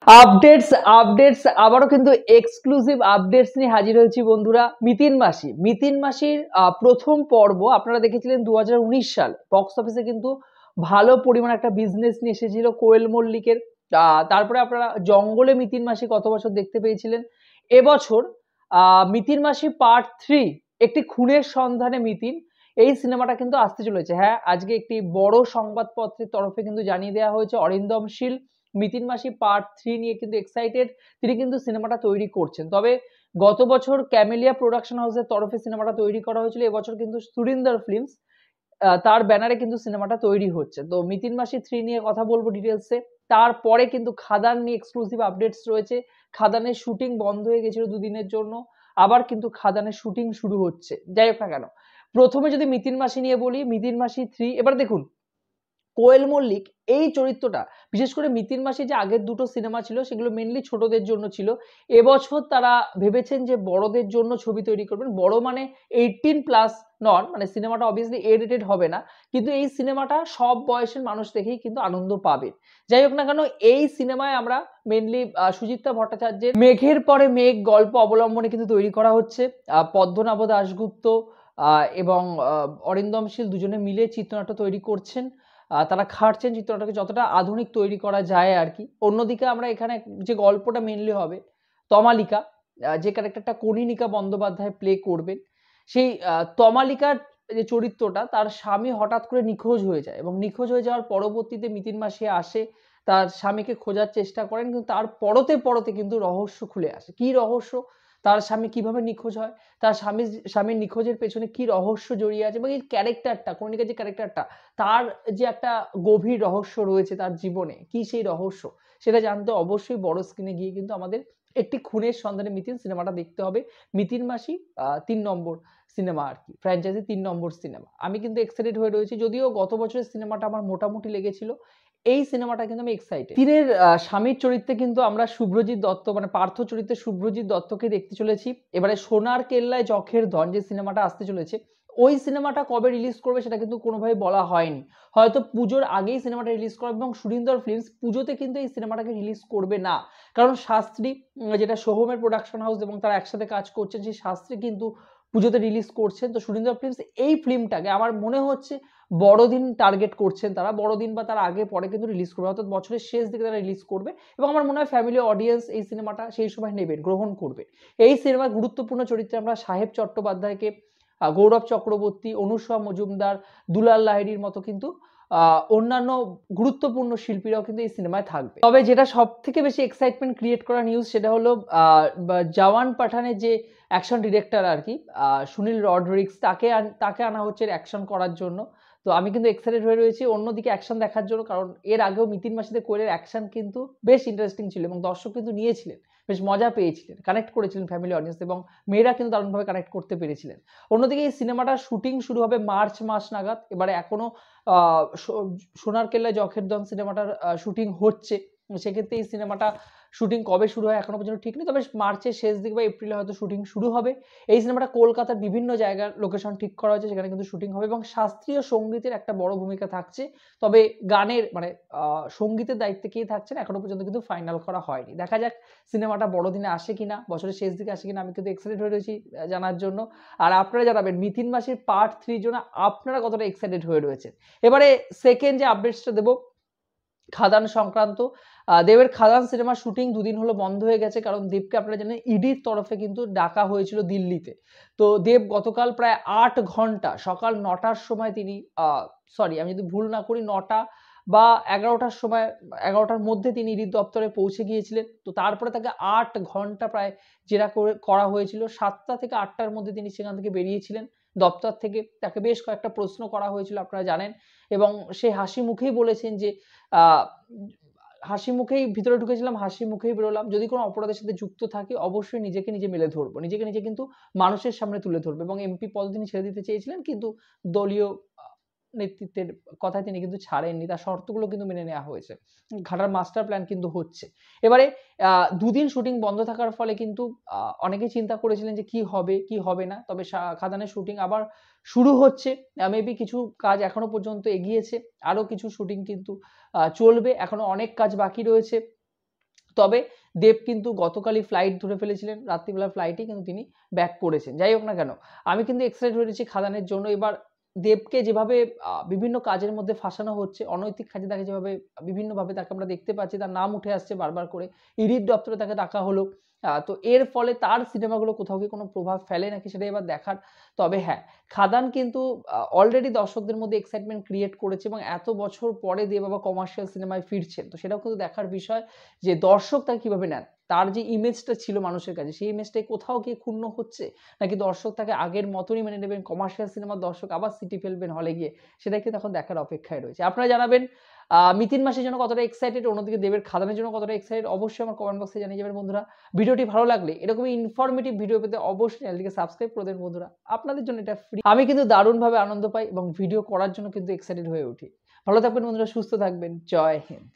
Updates updates আবারও কিন্তু exclusive updates নিয়ে হাজির হয়েছি বন্ধুরা। মিতিন মাসির প্রথম পর্ব আপনারা দেখেছিলেন 2019 সালে বক্স অফিসে কিন্তু ভালো পরিমাণ একটা বিজনেস নিয়ে এসেছিল কোয়েল মল্লিকের। তারপরে আপনারা জঙ্গলে মিতিন মাসি গত বছর দেখতে পেয়েছিলেন। এবছর মিতিন মাসি পার্ট 3 একটি খুনের সন্ধানে মিতিন, এই সিনেমাটা কিন্তু আসতে চলেছে। হ্যাঁ, আজকে একটি বড় সংবাদপত্রের তরফে কিন্তু জানিয়ে দেওয়া হয়েছে অরিন্দম শীল মিতিন মাসি পার্ট 3 নিয়ে কিন্তু এক্সাইটেড, তিনি কিন্তু সিনেমাটা তৈরি করছেন। তবে গত বছর ক্যামেলিয়া প্রোডাকশন হাউসের তরফে সিনেমাটা তৈরি করা হয়েছিল, এবছর কিন্তু সুরিন্দর ফিল্মস তার ব্যানারে কিন্তু সিনেমাটা তৈরি হচ্ছে। তো মিতিন মাসি 3 নিয়ে কথা বলবো ডিটেলসে। তারপরে কিন্তু খাদান নিয়ে এক্সক্লুসিভ আপডেটস রয়েছে। খাদানের শুটিং বন্ধ হয়ে গেছিল দুদিনের জন্য, আবার কিন্তু খাদানের শুটিং শুরু হচ্ছে। যাই হোক না কেন, প্রথমে যদি মিতিন মাসি নিয়ে বলি, মিতিন মাসি 3 এবার দেখুন কোয়েল মল্লিক এই চরিত্রটা, বিশেষ করে মিতিন মাসি যে আগের দুটো সিনেমা ছিল সেগুলো মেনলি ছোটদের জন্য ছিল। এবছর তারা ভেবেছেন যে বড়দের জন্য ছবি তৈরি করবেন। বড় মানে 18+ নন, মানে সিনেমাটা অবভিয়াসলি এ রেটেড হবে না, কিন্তু এই সিনেমাটা সব বয়সের মানুষ দেখেই কিন্তু আনন্দ পাবে। যাই হোক না কেন, এই সিনেমায় আমরা মেনলি সুচিত্রা ভট্টাচার্যের মেঘের পরে মেঘ গল্প অবলম্বনে কিন্তু তৈরি করা হচ্ছে। পদ্মনাভ দাশগুপ্ত এবং অরিন্দম শীল দুজনে মিলে চিত্রনাট্য তৈরি করছেন। তারা খাটছেন চিত্রনাট্যকে যতটা আধুনিক তৈরি করা যায় আর কি। অন্যদিকে আমরা এখানে যে গল্পটা মেনলি হবে, তমালিকা, যে ক্যারেক্টারটা কনীনিকা বন্দ্যোপাধ্যায় প্লে করবেন, সেই তমালিকার যে চরিত্রটা, তার স্বামী হঠাৎ করে নিখোঁজ হয়ে যায় এবং নিখোঁজ হয়ে যাওয়ার পরবর্তীতে মিতিন মাসি আসে, তার স্বামীকে খোঁজার চেষ্টা করেন, কিন্তু তার পরতে পরতে কিন্তু রহস্য খুলে আসে। কি রহস্য, তার স্বামী কিভাবে নিখোঁজ হয়, তার স্বামীর নিখোঁজের পেছনে কি রহস্য জড়িয়ে আছে, এবং এই ক্যারেক্টারটা কনীনিকার যে ক্যারেক্টারটা, তার যে একটা গভীর রহস্য রয়েছে তার জীবনে, কি সেই রহস্য সেটা জানতে অবশ্যই বড় স্ক্রিনে গিয়ে কিন্তু আমাদের একটি খুনের সন্ধানে মিতিন সিনেমাটা দেখতে হবে। মিতিন মাসি 3 নম্বর সিনেমা আর কি, ফ্র্যাঞ্চাইজি 3 নম্বর সিনেমা। আমি কিন্তু এক্সাইটেড হয়ে রয়েছি, যদিও গত বছরের সিনেমাটা আমার মোটামুটি লেগেছিল, এই সিনেমাটা কিন্তু আমি এক্সাইটেড। তিনের স্বামীর চরিত্রে কিন্তু আমরা শুভ্রজিৎ দত্ত, মানে পার্থ চরিত্রে শুভ্রজিৎ দত্তকে দেখতে চলেছি। এবারে সোনার কেল্লায় যখের ধন যে সিনেমাটা আসতে চলেছে, ওই সিনেমাটা কবে রিলিজ করবে সেটা কিন্তু কোনোভাবে বলা হয়নি। হয়তো পুজোর আগেই সিনেমাটা রিলিজ করবে, এবং সুরিন্দর ফিল্মস পুজোতে কিন্তু এই সিনেমাটাকে রিলিজ করবে না, কারণ শাস্ত্রী, যেটা সোহমের প্রোডাকশন হাউস এবং তারা একসাথে কাজ করছেন, সেই শাস্ত্রী কিন্তু পুজোতে রিলিজ করছেন। তো সুরিন্দর ফিল্মস এই ফিল্মটাকে আমার মনে হচ্ছে বড়দিন টার্গেট করছেন, তারা বড়দিন বা তার আগে পরে কিন্তু রিলিজ করবে, অর্থাৎ বছরের শেষ দিকে তারা রিলিজ করবে। এবং আমার মনে হয় ফ্যামিলি অডিয়েন্স এই সিনেমাটা সেই সময় নেবেন, গ্রহণ করবে। এই সিনেমার গুরুত্বপূর্ণ চরিত্রে আমরা সাহেব চট্টোপাধ্যায়কে, গৌরব চক্রবর্তী, অনুষ্কা মজুমদার, দুলাল লাহিড়ীর মতো কিন্তু অন্যান্য গুরুত্বপূর্ণ শিল্পীরাও কিন্তু এই সিনেমায় থাকবে। তবে যেটা সব থেকে বেশি এক্সাইটমেন্ট ক্রিয়েট করা নিউজ, সেটা হলো জওয়ান পাঠানের যে অ্যাকশন ডিরেক্টর আর কি, সুনীল রডরিক্স, তাকে আনা হচ্ছে অ্যাকশন করার জন্য। তো আমি কিন্তু এক্সাইটেড হয়ে রয়েছি অন্যদিকে অ্যাকশন দেখার জন্য, কারণ এর আগেও মিতিন মাসিতে কোয়েলের অ্যাকশন কিন্তু বেশ ইন্টারেস্টিং ছিল এবং দর্শক কিন্তু নিয়েছিলেন, বেশ মজা পেয়েছিলেন, কানেক্ট করেছিলেন ফ্যামিলি অডিয়েন্স, এবং মেয়েরা কিন্তু দারুণভাবে কানেক্ট করতে পেরেছিলেন। অন্যদিকে এই সিনেমাটার শুটিং শুরু হবে মার্চ মাস নাগাদ। এবারে এখনো সোনার কেল্লায় যখের ধন সিনেমাটার শুটিং হচ্ছে, সেক্ষেত্রে এই সিনেমাটা শুটিং কবে শুরু হয় এখনো পর্যন্ত ঠিক নেই, তবে মার্চের শেষ দিক বা এপ্রিলে হয়তো শুটিং শুরু হবে। এই সিনেমাটা কলকাতার বিভিন্ন জায়গার লোকেশন ঠিক করা হয়েছে, সেখানে কিন্তু শুটিং হবে, এবং শাস্ত্রীয় সঙ্গীতের একটা বড় ভূমিকা থাকছে। তবে গানের মানে সঙ্গীতের দায়িত্বে কে থাকছেন এখনো পর্যন্ত কিন্তু ফাইনাল করা হয়নি। দেখা যাক সিনেমাটা বড়দিনে আসে কিনা, বছরের শেষ দিকে আসে কিনা, আমি কিন্তু এক্সাইটেড হয়ে রয়েছি জানার জন্য। আর আপনারা জানাবেন মিতিন মাসির পার্ট 3 জন্য আপনারা কতটা এক্সাইটেড হয়ে রয়েছেন। এবারে সেকেন্ড যে আপডেটসটা দেবো, খাদান সংক্রান্ত। দেবের খাদান সিনেমার শুটিং দুদিন হলো বন্ধ হয়ে গেছে, কারণ দেবকে আপনারা জানেন ইডির তরফে কিন্তু ডাকা হয়েছিল দিল্লিতে। তো দেব গতকাল প্রায় 8 ঘন্টা, সকাল 9টার সময় তিনি, সরি আমি যদি ভুল না করি 9টা বা 11টার সময়, 11টার মধ্যে তিনি ইডির দপ্তরে পৌঁছে গিয়েছিলেন। তো তারপরে তাকে 8 ঘন্টা প্রায় জেরা করা হয়েছিল। 7টা থেকে 8টার মধ্যে তিনি সেখান থেকে বেরিয়েছিলেন দপ্তর থেকে। তাকে বেশ কয়েকটা প্রশ্ন করা হয়েছিল আপনারা জানেন, এবং সে হাসি মুখেই বলেছেন যে হাসি মুখেই ভিতরে ঢুকেছিলাম, হাসি মুখেই বেরোলাম। যদি কোনো অপরাধের সাথে যুক্ত থাকি অবশ্যই নিজেকে নিজে মেলে ধরবো, নিজেকে নিজে কিন্তু মানুষের সামনে তুলে ধরবো। এবং এমপি পদ তিনি ছেড়ে দিতে চেয়েছিলেন, কিন্তু দলীয় নেতৃত্বের কথায় তিনি কিন্তু ছাড়েননি, তার শর্তগুলো কিন্তু মেনে নেওয়া হয়েছে। ঘাটার মাস্টার প্ল্যান কিন্তু হচ্ছে। এবারে দুদিন শুটিং বন্ধ থাকার ফলে কিন্তু অনেকেই চিন্তা করেছিলেন যে কি হবে কি হবে না, তবে খাদানের শুটিং আবার শুরু হচ্ছে। মেবি কিছু কাজ এখনো পর্যন্ত এগিয়েছে, আরো কিছু শুটিং কিন্তু চলবে, এখনো অনেক কাজ বাকি রয়েছে। তবে দেব কিন্তু গতকালই ফ্লাইট ধরে ফেলেছিলেন, রাত্রিবেলা ফ্লাইটে কিন্তু তিনি ব্যাক করেছেন। যাই হোক না কেন, আমি কিন্তু এক্সাইটেড হয়েছি খাদানের জন্য। এবার দেবকে যেভাবে বিভিন্ন কাজের মধ্যে ফাঁসানো হচ্ছে, অনৈতিক কাজে তাকে যেভাবে বিভিন্নভাবে তাকে আমরা দেখতে পাচ্ছি, তার নাম উঠে আসছে বারবার করে, ইডির দপ্তরে তাকে ডাকা হলো। তো এর ফলে তার সিনেমাগুলো কোথাও কি কোনো প্রভাব ফেলে নাকি সেটা এবার দেখার। তবে হ্যাঁ, খাদান কিন্তু অলরেডি দর্শকদের মধ্যে এক্সাইটমেন্ট ক্রিয়েট করেছে এবং এত বছর পরে দেব আবার কমার্শিয়াল সিনেমায় ফিরছেন। তো সেটাও কিন্তু দেখার বিষয় যে দর্শক তাকে কিভাবে নেন। তার যে ইমেজটা ছিল মানুষের কাছে, সেই ইমেজটাই কোথাও গিয়ে ক্ষুণ্ণ হচ্ছে, নাকি দর্শক তাকে আগের মতনই মেনে নেবেন, কমার্শিয়াল সিনেমার দর্শক আবার সিটি ফেলবেন হলে গিয়ে, সেটাই কিন্তু এখন দেখার অপেক্ষায় রয়েছে। আপনারা জানাবেন মিতিন মাসির জন্য কতটা এক্সাইটেড, অন্যদিকে দেবের খাদানের জন্য কতটা এক্সাইটেড, অবশ্যই আমার কমেন্ট বক্সে জানিয়ে যাবেন বন্ধুরা। ভিডিওটি ভালো লাগলে এরকমই ইনফরমেটিভ ভিডিও পেতে অবশ্যই চ্যানেলটিকে সাবস্ক্রাইব করে দেন বন্ধুরা। আপনাদের জন্য এটা ফ্রি। আমি কিন্তু দারুণভাবে আনন্দ পাই এবং ভিডিও করার জন্য কিন্তু এক্সাইটেড হয়ে উঠি। ভালো থাকবেন বন্ধুরা, সুস্থ থাকবেন। জয় হিন্দ।